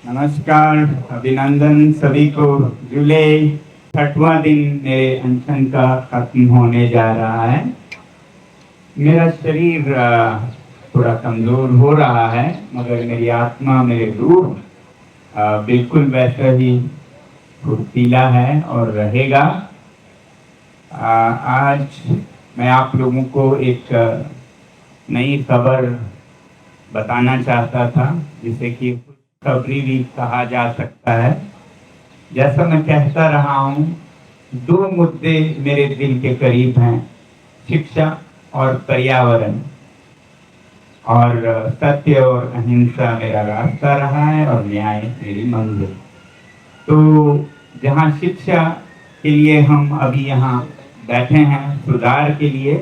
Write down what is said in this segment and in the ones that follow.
नमस्कार, अभिनंदन सभी को। जुलाई 6वां दिन मेरे अनशन का खत्म होने जा रहा है। मेरा शरीर थोड़ा कमजोर हो रहा है, मगर मेरी आत्मा, मेरे रूह बिल्कुल वैसा ही फुर्तीला है और रहेगा। आज मैं आप लोगों को एक नई खबर बताना चाहता था, जिसे कि खुशखबरी भी कहा जा सकता है। जैसा मैं कहता रहा हूँ, दो मुद्दे मेरे दिल के करीब हैं, शिक्षा और पर्यावरण। और सत्य और अहिंसा मेरा रास्ता रहा है और न्याय मेरी मंजिल। तो जहाँ शिक्षा के लिए हम अभी यहाँ बैठे हैं, सुधार के लिए,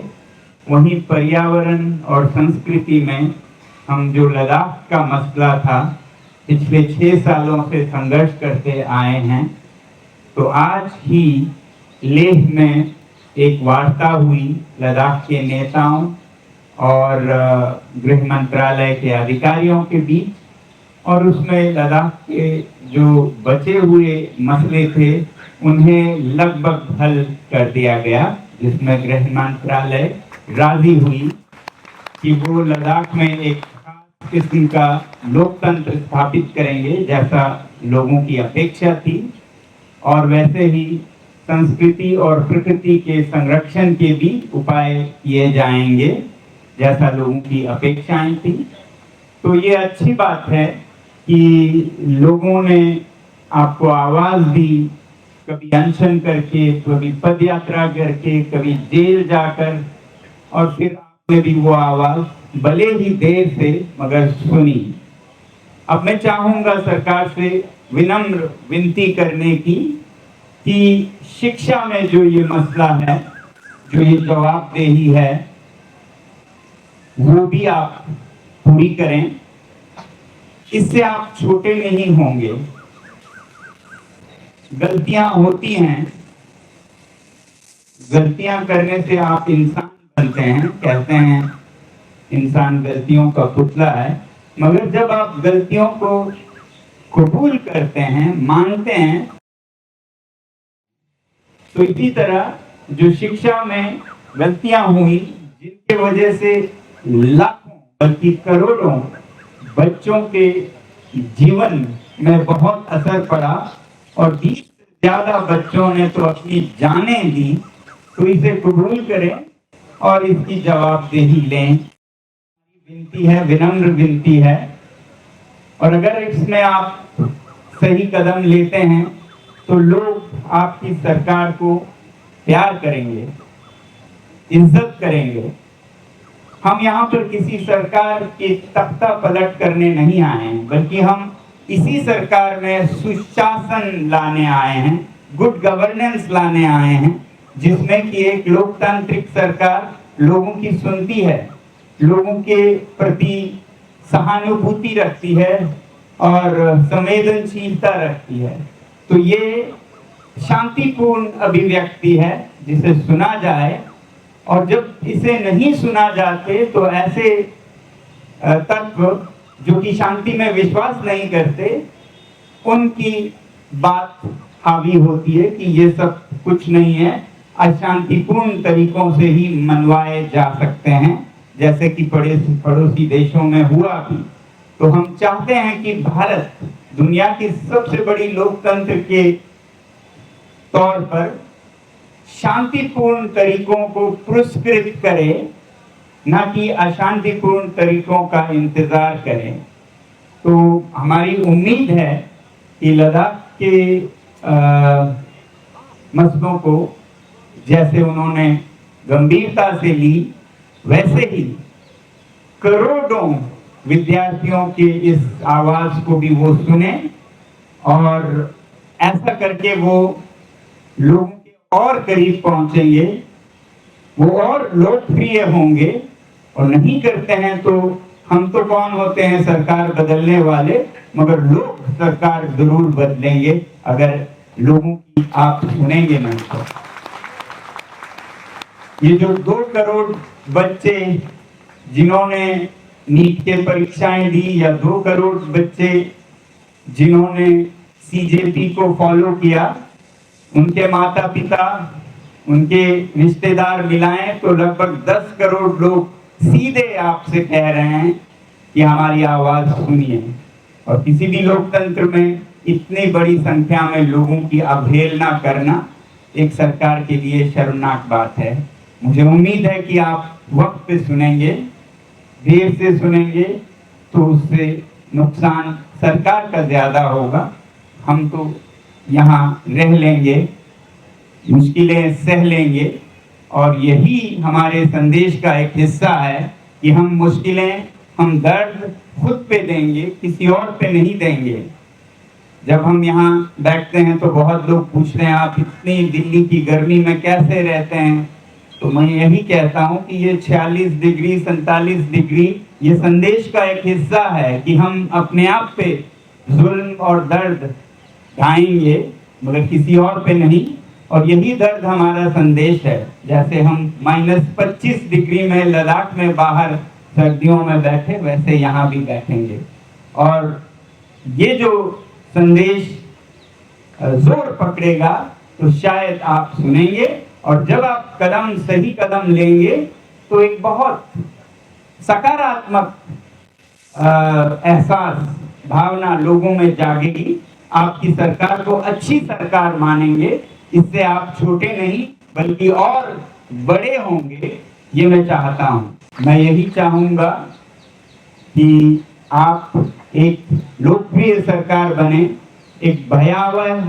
वहीं पर्यावरण और संस्कृति में हम जो लद्दाख का मसला था, पिछले 6 सालों से संघर्ष करते आए हैं। तो आज ही लेह में एक वार्ता हुई लद्दाख के नेताओं और गृह मंत्रालय के अधिकारियों के बीच, और उसमें लद्दाख के जो बचे हुए मसले थे उन्हें लगभग हल कर दिया गया, जिसमें गृह मंत्रालय राजी हुई कि वो लद्दाख में एक खास किस्म का लोकतंत्र स्थापित करेंगे, जैसा लोगों की अपेक्षा थी। और वैसे ही संस्कृति और प्रकृति के संरक्षण के भी उपाय किए जाएंगे, जैसा लोगों की अपेक्षाएं थी। तो ये अच्छी बात है कि लोगों ने आपको आवाज दी, कभी अनशन करके, कभी पदयात्रा करके, कभी जेल जाकर, और फिर आपने भी वो आवाज भले ही देर से मगर सुनी। अब मैं चाहूंगा सरकार से विनम्र विनती करने की कि शिक्षा में जो ये मसला है, जो ये जवाबदेही है, वो भी आप पूरी करें। इससे आप छोटे नहीं होंगे। गलतियां होती हैं, गलतियां करने से आप इंसान बनते हैं। कहते हैं इंसान गलतियों का पुतला है, मगर जब आप गलतियों को कबूल करते हैं, मानते हैं, तो इसी तरह जो शिक्षा में गलतियां हुई, जिनके वजह से लाखों बल्कि करोड़ों बच्चों के जीवन में बहुत असर पड़ा, और 20 से ज्यादा बच्चों ने तो अपनी जानें दी, तो इसे कबूल करें और इसकी जवाबदेही लें। विनती है, विनम्र विनती है। और अगर इसमें आप सही कदम लेते हैं तो लोग आपकी सरकार को प्यार करेंगे, इज्जत करेंगे। हम यहाँ पर किसी सरकार की तख्ता पलट करने नहीं आए हैं, बल्कि हम इसी सरकार में सुशासन लाने आए हैं, गुड गवर्नेंस लाने आए हैं, जिसमें कि एक लोकतांत्रिक सरकार लोगों की सुनती है, लोगों के प्रति सहानुभूति रखती है और संवेदनशीलता रखती है। तो ये शांतिपूर्ण अभिव्यक्ति है जिसे सुना जाए, और जब इसे नहीं सुना जाते तो ऐसे तत्व जो कि शांति में विश्वास नहीं करते, उनकी बात हावी होती है कि ये सब कुछ नहीं है, अशांतिपूर्ण तरीकों से ही मनवाए जा सकते हैं, जैसे कि पड़ोसी देशों में हुआ भी। तो हम चाहते हैं कि भारत दुनिया की सबसे बड़ी लोकतंत्र के तौर पर शांतिपूर्ण तरीकों को पुरस्कृत करे, न कि अशांतिपूर्ण तरीकों का इंतजार करें। तो हमारी उम्मीद है कि लद्दाख के मसलों को जैसे उन्होंने गंभीरता से ली, वैसे ही करोड़ों विद्यार्थियों के इस आवाज को भी वो सुने, और ऐसा करके वो लोगों के और करीब पहुंचेंगे, वो और लोकप्रिय होंगे। और नहीं करते हैं तो हम तो कौन होते हैं सरकार बदलने वाले, मगर लोग सरकार जरूर बदलेंगे अगर लोगों की आप सुनेंगे नहीं तो। ये जो 2 करोड़ बच्चे जिन्होंने नीट के परीक्षाएं दी, या 2 करोड़ बच्चे जिन्होंने सीजेपी को फॉलो किया, उनके माता पिता, उनके रिश्तेदार मिलाएं तो लगभग 10 करोड़ लोग सीधे आपसे कह रहे हैं कि हमारी आवाज सुनिए। और किसी भी लोकतंत्र में इतनी बड़ी संख्या में लोगों की अवहेलना करना एक सरकार के लिए शर्मनाक बात है। मुझे उम्मीद है कि आप वक्त पे सुनेंगे, देर से सुनेंगे तो उससे नुकसान सरकार का ज्यादा होगा। हम तो यहाँ रह लेंगे, मुश्किलें सह लेंगे, और यही हमारे संदेश का एक हिस्सा है कि हम मुश्किलें, हम दर्द खुद पे देंगे, किसी और पे नहीं देंगे। जब हम यहाँ बैठते हैं तो बहुत लोग पूछते हैं आप इतनी दिल्ली की गर्मी में कैसे रहते हैं, तो मैं यही कहता हूँ कि ये 46 डिग्री 47 डिग्री ये संदेश का एक हिस्सा है कि हम अपने आप पे जुल्म और दर्द ढाएंगे मगर किसी और पे नहीं। और यही दर्द हमारा संदेश है। जैसे हम -25 डिग्री में लद्दाख में बाहर सर्दियों में बैठे, वैसे यहाँ भी बैठेंगे। और ये जो संदेश जोर पकड़ेगा तो शायद आप सुनेंगे, और जब आप सही कदम लेंगे तो एक बहुत सकारात्मक एहसास, भावना लोगों में जागेगी। आपकी सरकार को अच्छी सरकार मानेंगे। इससे आप छोटे नहीं बल्कि और बड़े होंगे, ये मैं चाहता हूं। मैं यही चाहूंगा कि आप एक लोकप्रिय सरकार बने, एक भयावह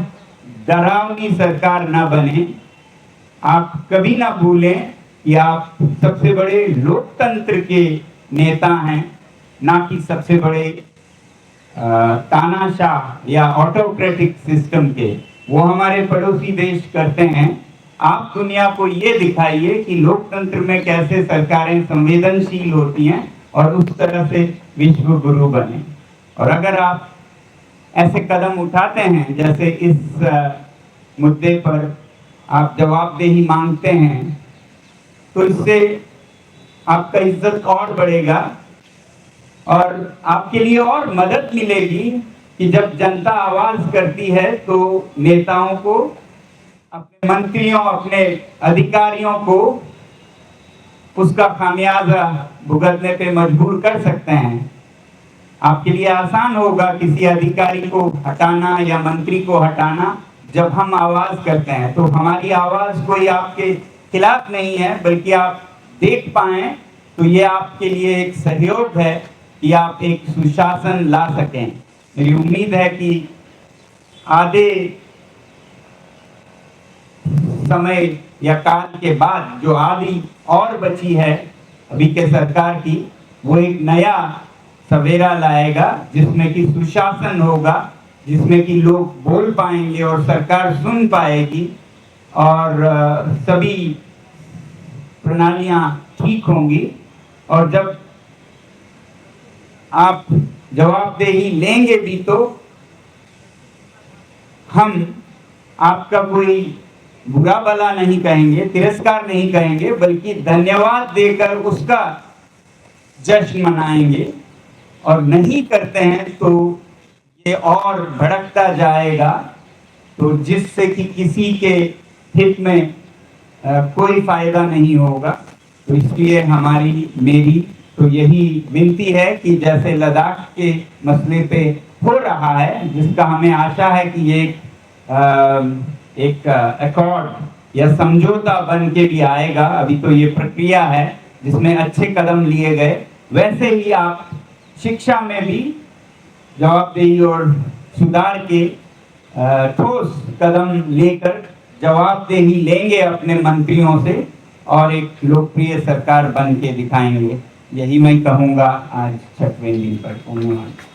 डरावनी सरकार ना बने। आप कभी ना भूलें कि आप सबसे बड़े लोकतंत्र के नेता हैं, ना कि सबसे बड़े तानाशाह या ऑटोक्रेटिक सिस्टम के। वो हमारे पड़ोसी देश करते हैं। आप दुनिया को ये दिखाइए कि लोकतंत्र में कैसे सरकारें संवेदनशील होती हैं और उस तरह से विश्व गुरु बने। और अगर आप ऐसे कदम उठाते हैं, जैसे इस मुद्दे पर आप जवाबदेही मांगते हैं, तो इससे आपका इज्जत और बढ़ेगा और आपके लिए और मदद मिलेगी कि जब जनता आवाज करती है तो नेताओं को, अपने मंत्रियों, अपने अधिकारियों को उसका खामियाजा भुगतने पे मजबूर कर सकते हैं। आपके लिए आसान होगा किसी अधिकारी को हटाना या मंत्री को हटाना जब हम आवाज करते हैं। तो हमारी आवाज कोई आपके खिलाफ नहीं है, बल्कि आप देख पाएं तो ये आपके लिए एक सहयोग है कि आप एक सुशासन ला सकें। मेरी उम्मीद है कि आधे समय या काल के बाद जो आधी और बची है अभी के सरकार की, वो एक नया सवेरा लाएगा जिसमें कि सुशासन होगा, जिसमें कि लोग बोल पाएंगे और सरकार सुन पाएगी और सभी प्रणालियां ठीक होंगी। और जब आप जवाबदेही लेंगे भी तो हम आपका कोई बुरा भला नहीं कहेंगे, तिरस्कार नहीं कहेंगे, बल्कि धन्यवाद देकर उसका जश्न मनाएंगे। और नहीं करते हैं तो ये और भड़कता जाएगा, तो जिससे कि किसी के हित में कोई फायदा नहीं होगा। तो इसलिए मेरी तो यही विनती है कि जैसे लद्दाख के मसले पे हो रहा है, जिसका हमें आशा है कि ये एक अकॉर्ड या समझौता बन के भी आएगा, अभी तो ये प्रक्रिया है जिसमें अच्छे कदम लिए गए, वैसे ही आप शिक्षा में भी जवाबदेही और सुधार के ठोस कदम लेकर जवाबदेही लेंगे अपने मंत्रियों से और एक लोकप्रिय सरकार बन के दिखाएंगे। यही मैं कहूँगा आज 6वें दिन पर। धन्यवाद।